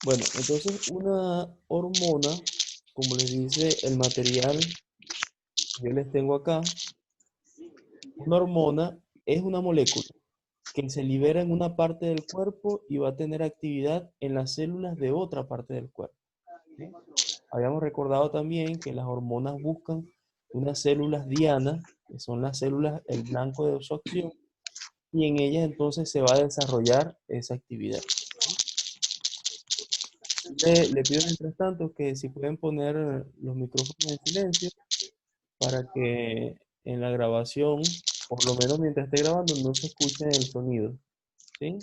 Bueno, entonces una hormona, como les dice el material que yo les tengo acá, una hormona es una molécula que se libera en una parte del cuerpo y va a tener actividad en las células de otra parte del cuerpo, ¿sí? Habíamos recordado también que las hormonas buscan unas células dianas, que son las células, el blanco de su acción, y en ellas entonces se va a desarrollar esa actividad. Le pido mientras tanto que si pueden poner los micrófonos en silencio para que en la grabación, por lo menos mientras esté grabando, no se escuche el sonido, ¿sí?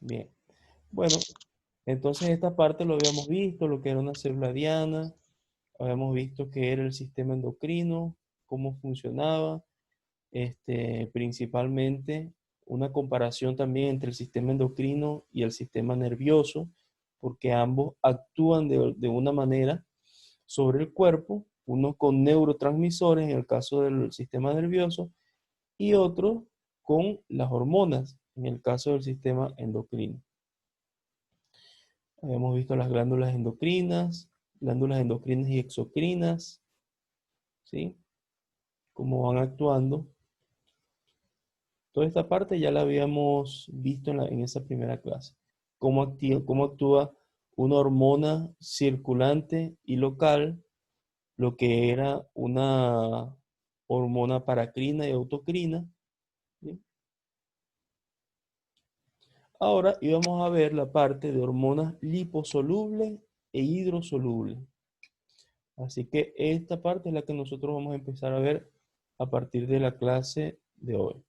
Bien. Bueno, entonces esta parte lo habíamos visto, lo que era una célula diana, habíamos visto que era el sistema endocrino, cómo funcionaba, principalmente una comparación también entre el sistema endocrino y el sistema nervioso, porque ambos actúan de una manera sobre el cuerpo, uno con neurotransmisores en el caso del sistema nervioso y otro con las hormonas en el caso del sistema endocrino. Habíamos visto las glándulas endocrinas y exocrinas, ¿sí? Cómo van actuando. Toda esta parte ya la habíamos visto en esa primera clase. Cómo actúa una hormona circulante y local, lo que era una hormona paracrina y autocrina, ¿sí? Ahora íbamos a ver la parte de hormonas liposolubles e hidrosolubles. Así que esta parte es la que nosotros vamos a empezar a ver a partir de la clase de hoy.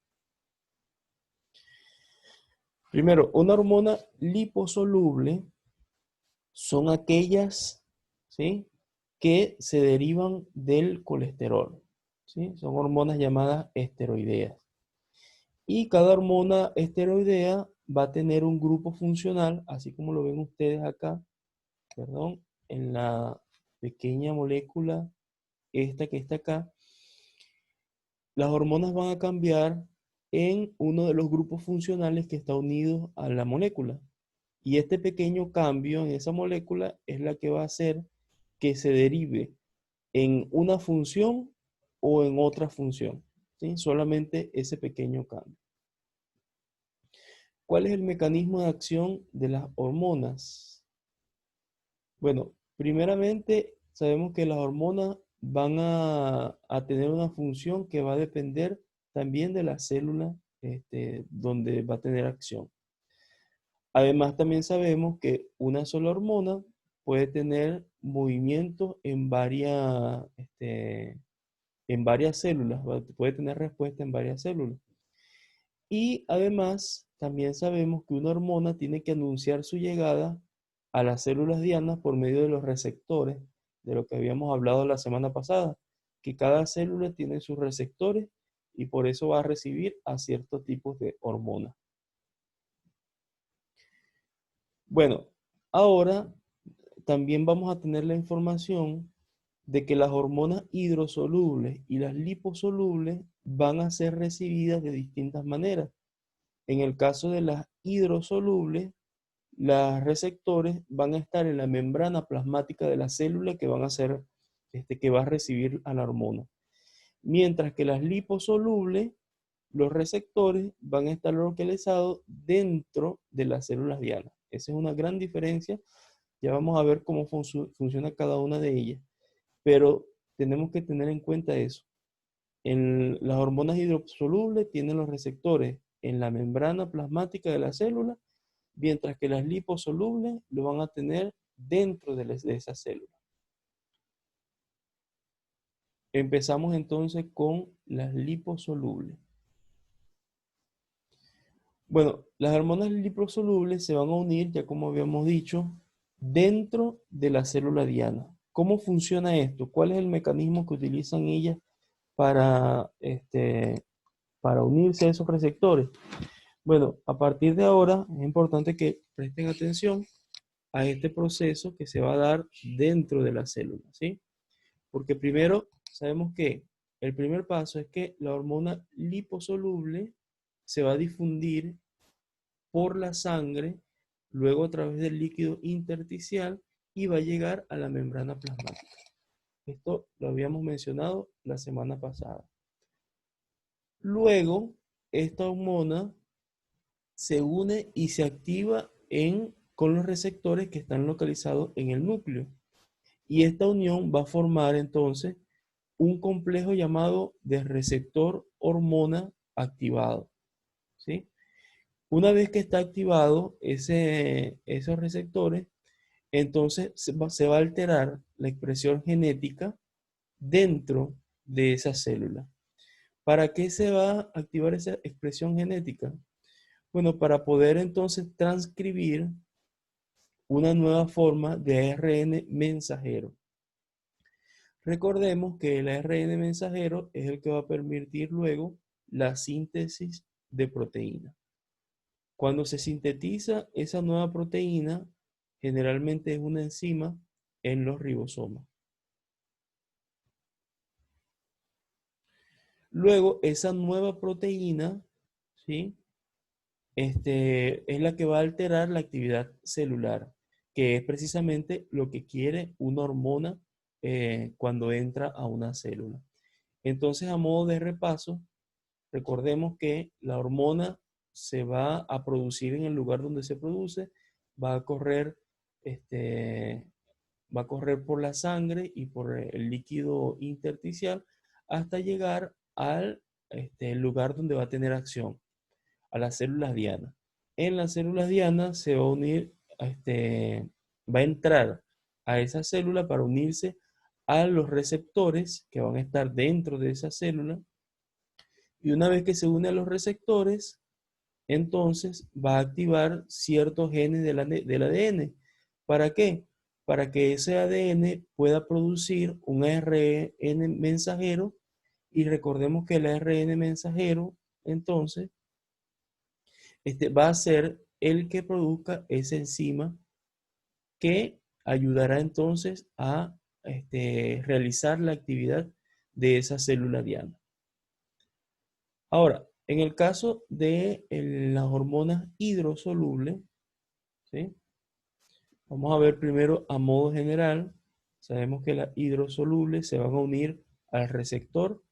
Primero, una hormona liposoluble son aquellas, ¿sí?, que se derivan del colesterol, ¿sí? Son hormonas llamadas esteroideas. Y cada hormona esteroidea va a tener un grupo funcional, así como lo ven ustedes acá, perdón, en la pequeña molécula esta que está acá. Las hormonas van a cambiar en uno de los grupos funcionales que está unido a la molécula. Y este pequeño cambio en esa molécula es la que va a hacer que se derive en una función o en otra función, ¿sí? Solamente ese pequeño cambio. ¿Cuál es el mecanismo de acción de las hormonas? Bueno, primeramente sabemos que las hormonas van a tener una función que va a depender también de la célula donde va a tener acción. Además, también sabemos que una sola hormona puede tener movimientos en varias células, puede tener respuesta en varias células. Y además, también sabemos que una hormona tiene que anunciar su llegada a las células dianas por medio de los receptores, de lo que habíamos hablado la semana pasada, que cada célula tiene sus receptores y por eso va a recibir a ciertos tipos de hormonas. Bueno, ahora también vamos a tener la información de que las hormonas hidrosolubles y las liposolubles van a ser recibidas de distintas maneras. En el caso de las hidrosolubles, los receptores van a estar en la membrana plasmática de la célula que van a ser, que va a recibir a la hormona. Mientras que las liposolubles, los receptores van a estar localizados dentro de las células dianas. Esa es una gran diferencia. Ya vamos a ver cómo funciona cada una de ellas. Pero tenemos que tener en cuenta eso. Las hormonas hidrosolubles tienen los receptores en la membrana plasmática de la célula, mientras que las liposolubles lo van a tener dentro de esa célula. Empezamos entonces con las liposolubles. Bueno, las hormonas liposolubles se van a unir, ya como habíamos dicho, dentro de la célula diana. ¿Cómo funciona esto? ¿Cuál es el mecanismo que utilizan ellas para, para unirse a esos receptores? Bueno, a partir de ahora es importante que presten atención a este proceso que se va a dar dentro de la célula, ¿sí? Porque primero sabemos que el primer paso es que la hormona liposoluble se va a difundir por la sangre, luego a través del líquido intersticial y va a llegar a la membrana plasmática. Esto lo habíamos mencionado la semana pasada. Luego, esta hormona se une y se activa con los receptores que están localizados en el núcleo. Y esta unión va a formar entonces un complejo llamado de receptor hormona activado, ¿sí? Una vez que está activado esos receptores, entonces se va a alterar la expresión genética dentro de esa célula. ¿Para qué se va a activar esa expresión genética? Bueno, para poder entonces transcribir una nueva forma de ARN mensajero. Recordemos que el ARN mensajero es el que va a permitir luego la síntesis de proteína. Cuando se sintetiza esa nueva proteína, generalmente es una enzima en los ribosomas. Luego, esa nueva proteína, ¿sí? Es la que va a alterar la actividad celular, que es precisamente lo que quiere una hormona cuando entra a una célula. Entonces, a modo de repaso, recordemos que la hormona se va a producir en el lugar donde se produce, va a correr, va a correr por la sangre y por el líquido intersticial hasta llegar al lugar donde va a tener acción, a las células diana. En las células diana se va a unir, va a entrar a esa célula para unirse a los receptores que van a estar dentro de esa célula. Y una vez que se une a los receptores, entonces va a activar ciertos genes del ADN. ¿Para qué? Para que ese ADN pueda producir un ARN mensajero. Y recordemos que el ARN mensajero, entonces, va a ser el que produzca esa enzima que ayudará entonces a realizar la actividad de esa célula diana. Ahora, en el caso de las hormonas hidrosolubles, ¿sí? Vamos a ver primero a modo general. Sabemos que las hidrosolubles se van a unir al receptor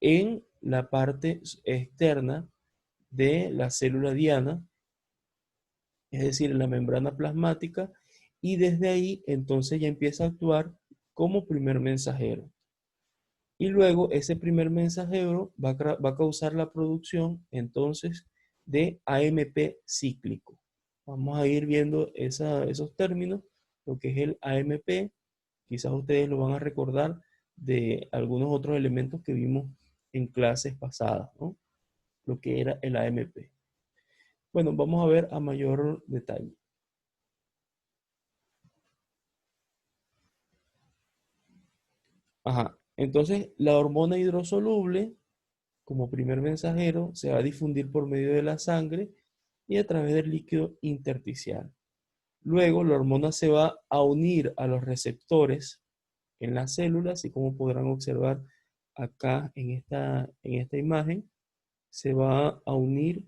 en la parte externa de la célula diana, es decir, en la membrana plasmática, y desde ahí entonces ya empieza a actuar como primer mensajero. Y luego ese primer mensajero va a causar la producción entonces de AMP cíclico. Vamos a ir viendo esos términos, lo que es el AMP. Quizás ustedes lo van a recordar de algunos otros elementos que vimos en clases pasadas, ¿no? Lo que era el AMP. Bueno, vamos a ver a mayor detalle. Ajá. Entonces, la hormona hidrosoluble, como primer mensajero, se va a difundir por medio de la sangre y a través del líquido intersticial. Luego, la hormona se va a unir a los receptores en las células, y como podrán observar acá en esta imagen, se va a unir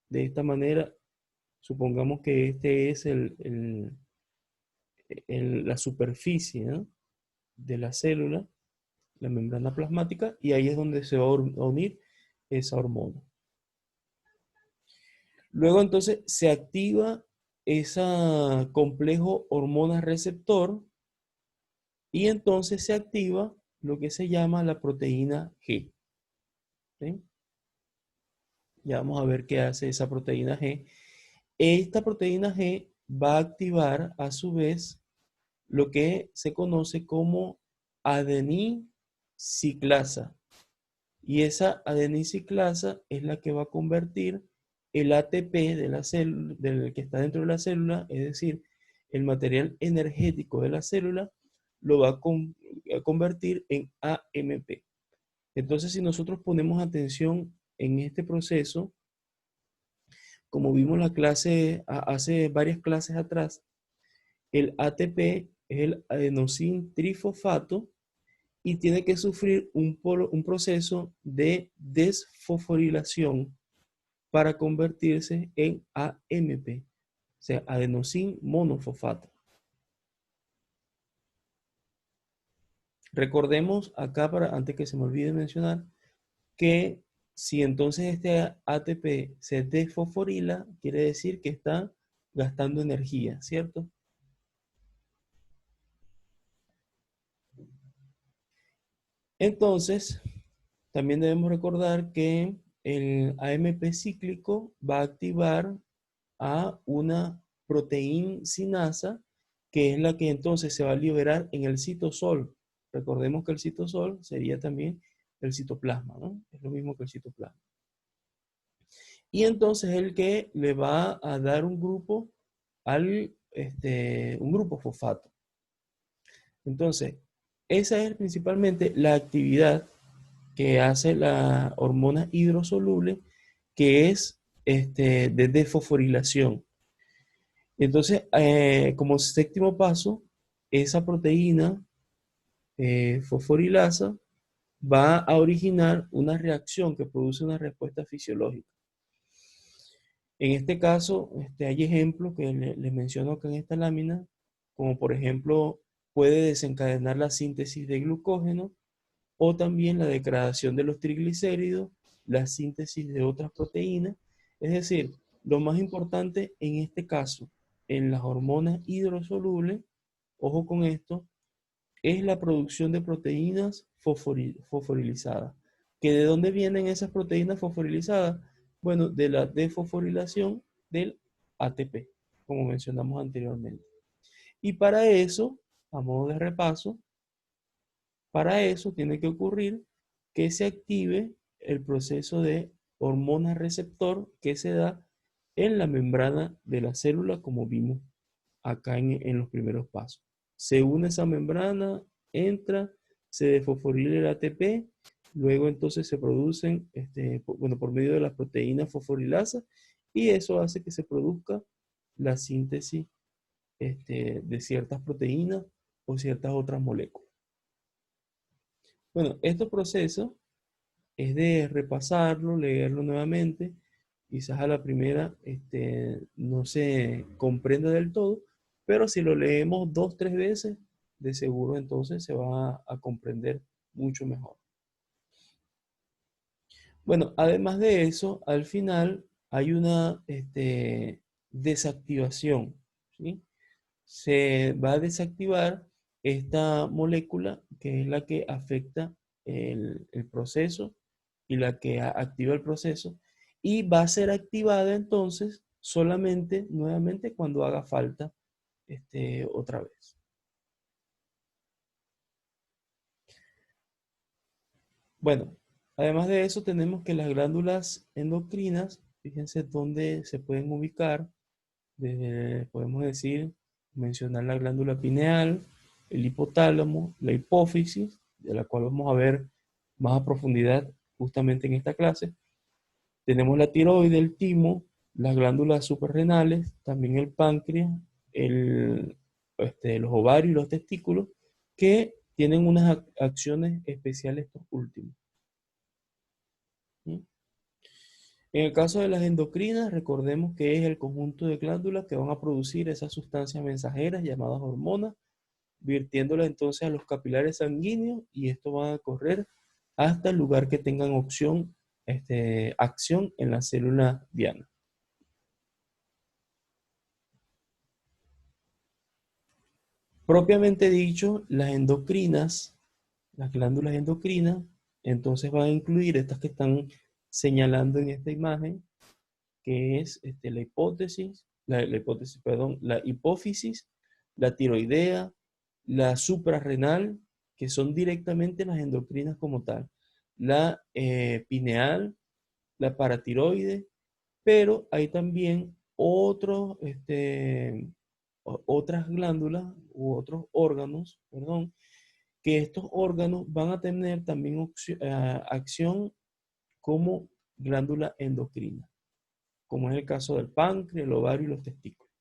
de esta manera. Supongamos que este es la superficie, ¿no?, de la célula, la membrana plasmática, y ahí es donde se va a unir esa hormona. Luego entonces se activa ese complejo hormona receptor y entonces se activa lo que se llama la proteína G. ¿Sí? Ya vamos a ver qué hace esa proteína G. Esta proteína G va a activar a su vez lo que se conoce como adeniciclasa. Y esa adeniciclasa es la que va a convertir el ATP de la célula, del que está dentro de la célula, es decir, el material energético de la célula, lo va a convertir en AMP. Entonces, si nosotros ponemos atención en este proceso, como vimos la clase hace varias clases atrás, el ATP es el adenosín trifosfato y tiene que sufrir un proceso de desfosforilación para convertirse en AMP, o sea, adenosín monofosfato. Recordemos acá, antes que se me olvide mencionar, que si entonces este ATP se desfosforila, quiere decir que está gastando energía, ¿cierto? Entonces, también debemos recordar que el AMP cíclico va a activar a una proteína sinasa, que es la que entonces se va a liberar en el citosol. Recordemos que el citosol sería también el citoplasma, ¿no? Es lo mismo que el citoplasma. Y entonces el que le va a dar un grupo un grupo fosfato. Entonces, esa es principalmente la actividad que hace la hormona hidrosoluble, que es de desfosforilación. Entonces, como séptimo paso, esa proteína fosforilasa va a originar una reacción que produce una respuesta fisiológica. En este caso, hay ejemplos que les menciono acá en esta lámina, como por ejemplo, puede desencadenar la síntesis de glucógeno o también la degradación de los triglicéridos, la síntesis de otras proteínas. Es decir, lo más importante en este caso, en las hormonas hidrosolubles, ojo con esto, es la producción de proteínas fosforilizadas. ¿Que de dónde vienen esas proteínas fosforilizadas? Bueno, de la desfosforilación del ATP, como mencionamos anteriormente. Y para eso, a modo de repaso, para eso tiene que ocurrir que se active el proceso de hormona receptor que se da en la membrana de la célula, como vimos acá en los primeros pasos. Se une esa membrana, entra, se desfosforila el ATP, luego entonces se producen, por medio de las proteínas fosforilasas, y eso hace que se produzca la síntesis de ciertas proteínas o ciertas otras moléculas. Bueno, este proceso es de repasarlo, leerlo nuevamente. Quizás a la primera no se comprenda del todo, pero si lo leemos 2, 3 veces, de seguro entonces se va a comprender mucho mejor. Bueno, además de eso, al final hay una desactivación, ¿sí? Se va a desactivar esta molécula que es la que afecta el proceso y la que activa el proceso, y va a ser activada entonces solamente nuevamente cuando haga falta otra vez. Bueno, además de eso tenemos que las glándulas endocrinas, fíjense dónde se pueden ubicar. Podemos decir, mencionar la glándula pineal, el hipotálamo, la hipófisis, de la cual vamos a ver más a profundidad justamente en esta clase. Tenemos la tiroide, el timo, las glándulas suprarrenales, también el páncreas, los ovarios y los testículos, que tienen unas acciones especiales estos últimos. ¿Sí? En el caso de las endocrinas, recordemos que es el conjunto de glándulas que van a producir esas sustancias mensajeras llamadas hormonas, virtiéndolas entonces a los capilares sanguíneos, y esto va a correr hasta el lugar que tengan acción en la célula diana. Propiamente dicho, las endocrinas, las glándulas endocrinas, entonces van a incluir estas que están señalando en esta imagen, que es la hipófisis, la tiroidea, la suprarrenal, que son directamente las endocrinas como tal, la pineal, la paratiroide, pero hay también otras glándulas u otros órganos, perdón, que estos órganos van a tener también acción como glándula endocrina, como es el caso del páncreas, el ovario y los testículos.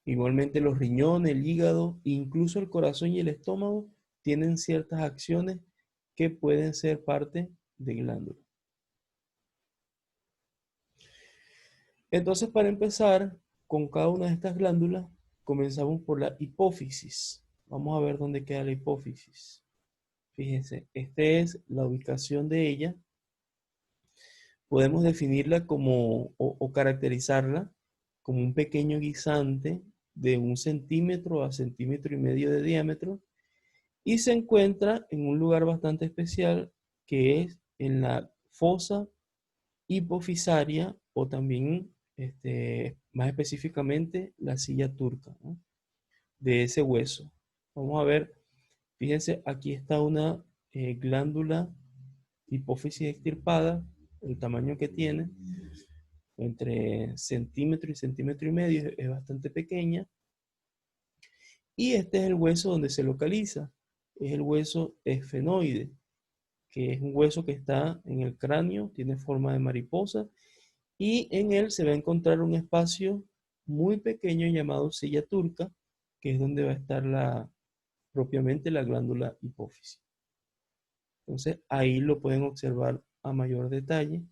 Igualmente los riñones, el hígado, incluso el corazón y el estómago tienen ciertas acciones que pueden ser parte de glándulas. Entonces, para empezar con cada una de estas glándulas, comenzamos por la hipófisis. Vamos a ver dónde queda la hipófisis. Fíjense, esta es la ubicación de ella. Podemos definirla como, o caracterizarla como un pequeño guisante de 1 centímetro a 1,5 centímetros de diámetro, y se encuentra en un lugar bastante especial que es en la fosa hipofisaria, o también más específicamente la silla turca, ¿no? De ese hueso. Vamos a ver, fíjense, aquí está una glándula hipófisis extirpada, el tamaño que tiene, entre centímetro y centímetro y medio, es bastante pequeña. Y este es el hueso donde se localiza, es el hueso esfenoide, que es un hueso que está en el cráneo, tiene forma de mariposa, y en él se va a encontrar un espacio muy pequeño llamado silla turca, que es donde va a estar propiamente la glándula hipófisis. Entonces ahí lo pueden observar a mayor detalle.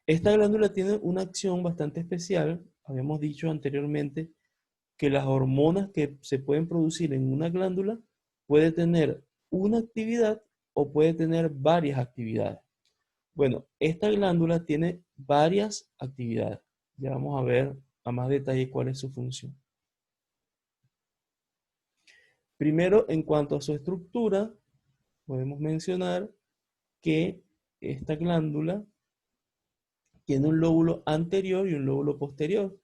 Esta glándula tiene una acción bastante especial. Habíamos dicho anteriormente que las hormonas que se pueden producir en una glándula puede tener una actividad o puede tener varias actividades. Bueno, esta glándula tiene varias actividades. Ya vamos a ver a más detalle cuál es su función. Primero, en cuanto a su estructura, podemos mencionar que esta glándula tiene un lóbulo anterior y un lóbulo posterior.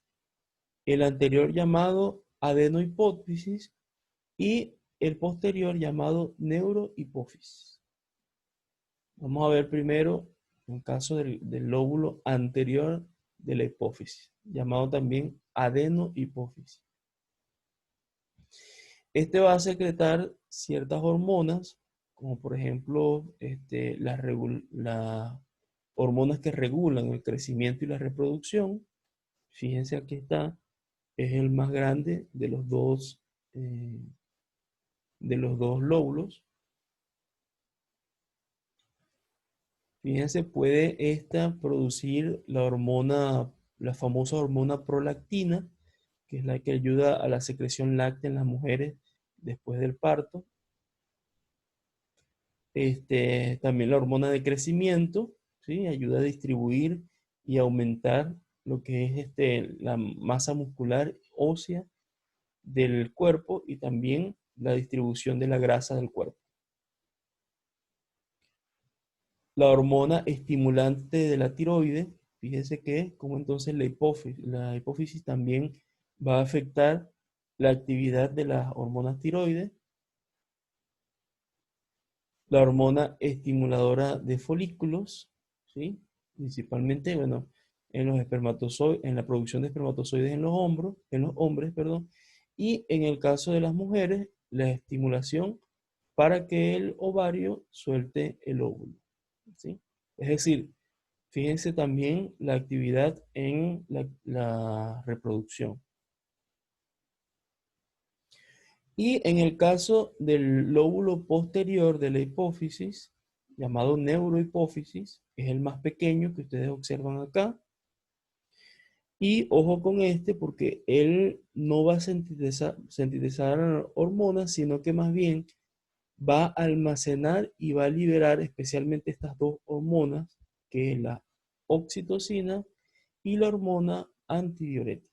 El anterior llamado adenohipófisis y el posterior llamado neurohipófisis. Vamos a ver primero un caso del lóbulo anterior de la hipófisis, llamado también adenohipófisis. Este va a secretar ciertas hormonas, como por ejemplo las hormonas que regulan el crecimiento y la reproducción. Fíjense, aquí está, es el más grande eh, de los dos lóbulos. Fíjense, puede esta producir la famosa hormona prolactina, que es la que ayuda a la secreción láctea en las mujeres después del parto. También la hormona de crecimiento, ¿sí? Ayuda a distribuir y aumentar lo que es la masa muscular ósea del cuerpo, y también la distribución de la grasa del cuerpo. La hormona estimulante de la tiroides, fíjese que como entonces la hipófisis también va a afectar la actividad de las hormonas tiroides. La hormona estimuladora de folículos, ¿sí? Principalmente, bueno, en los espermatozoides, en la producción de espermatozoides en los hombres, perdón, y en el caso de las mujeres, la estimulación para que el ovario suelte el óvulo, ¿sí? Es decir, fíjense también la actividad en la reproducción. Y en el caso del lóbulo posterior de la hipófisis, llamado neurohipófisis, es el más pequeño que ustedes observan acá. Y ojo con este, porque él no va a sintetizar hormonas, sino que más bien va a almacenar y va a liberar especialmente estas dos hormonas, que es la oxitocina y la hormona antidiurética.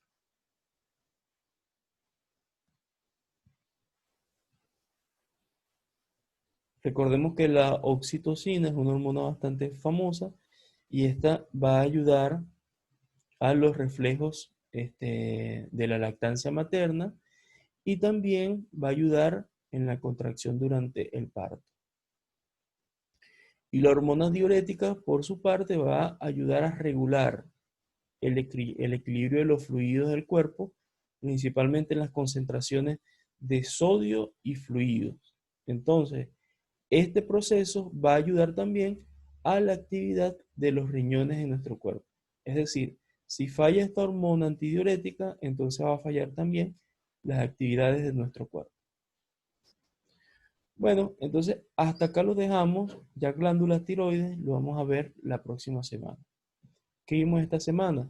Recordemos que la oxitocina es una hormona bastante famosa, y esta va a ayudar a los reflejos de la lactancia materna, y también va a ayudar en la contracción durante el parto. Y la hormona diurética, por su parte, va a ayudar a regular el equilibrio de los fluidos del cuerpo, principalmente en las concentraciones de sodio y fluidos. Entonces, este proceso va a ayudar también a la actividad de los riñones en nuestro cuerpo. Es decir, Si falla esta hormona antidiurética, entonces va a fallar también las actividades de nuestro cuerpo. Bueno, entonces hasta acá lo dejamos. Ya glándulas tiroides lo vamos a ver la próxima semana. ¿Qué vimos esta semana?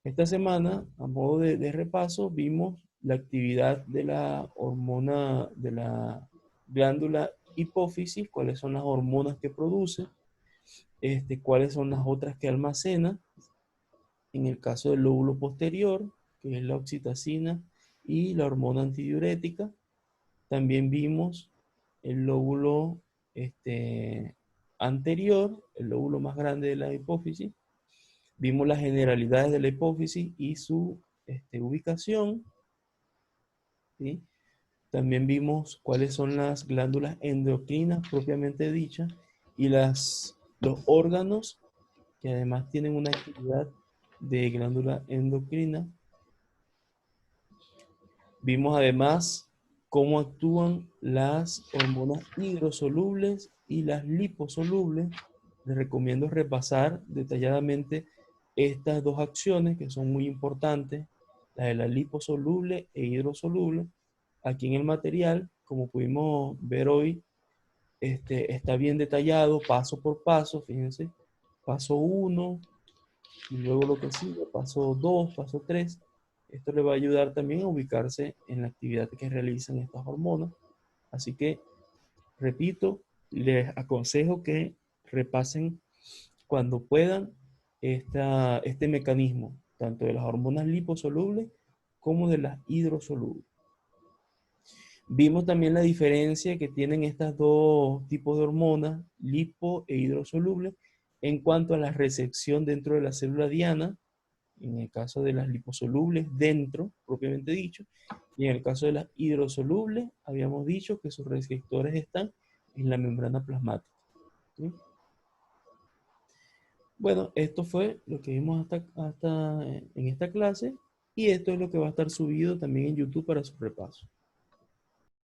Esta semana, a modo de repaso, vimos la actividad de la hormona de la glándula hipófisis, cuáles son las hormonas que produce, cuáles son las otras que almacena. En el caso del lóbulo posterior, que es la oxitocina y la hormona antidiurética. También vimos el lóbulo anterior, el lóbulo más grande de la hipófisis. Vimos las generalidades de la hipófisis y su ubicación, ¿sí? También vimos cuáles son las glándulas endocrinas propiamente dichas y los órganos que además tienen una actividad de glándula endocrina. Vimos además cómo actúan las hormonas hidrosolubles y las liposolubles. Les recomiendo repasar detalladamente estas dos acciones que son muy importantes, la de la liposoluble e hidrosoluble. Aquí en el material, como pudimos ver hoy, está bien detallado paso por paso, fíjense, paso 1 y luego lo que sigue, paso 2, paso 3. Esto le va a ayudar también a ubicarse en la actividad que realizan estas hormonas. Así que, repito, les aconsejo que repasen cuando puedan este mecanismo, tanto de las hormonas liposolubles como de las hidrosolubles. Vimos también la diferencia que tienen estas dos tipos de hormonas, lipo e hidrosolubles, en cuanto a la recepción dentro de la célula diana, en el caso de las liposolubles dentro, propiamente dicho, y en el caso de las hidrosolubles, habíamos dicho que sus receptores están en la membrana plasmática. ¿Sí? Bueno, esto fue lo que vimos hasta en esta clase, y esto es lo que va a estar subido también en YouTube para su repaso.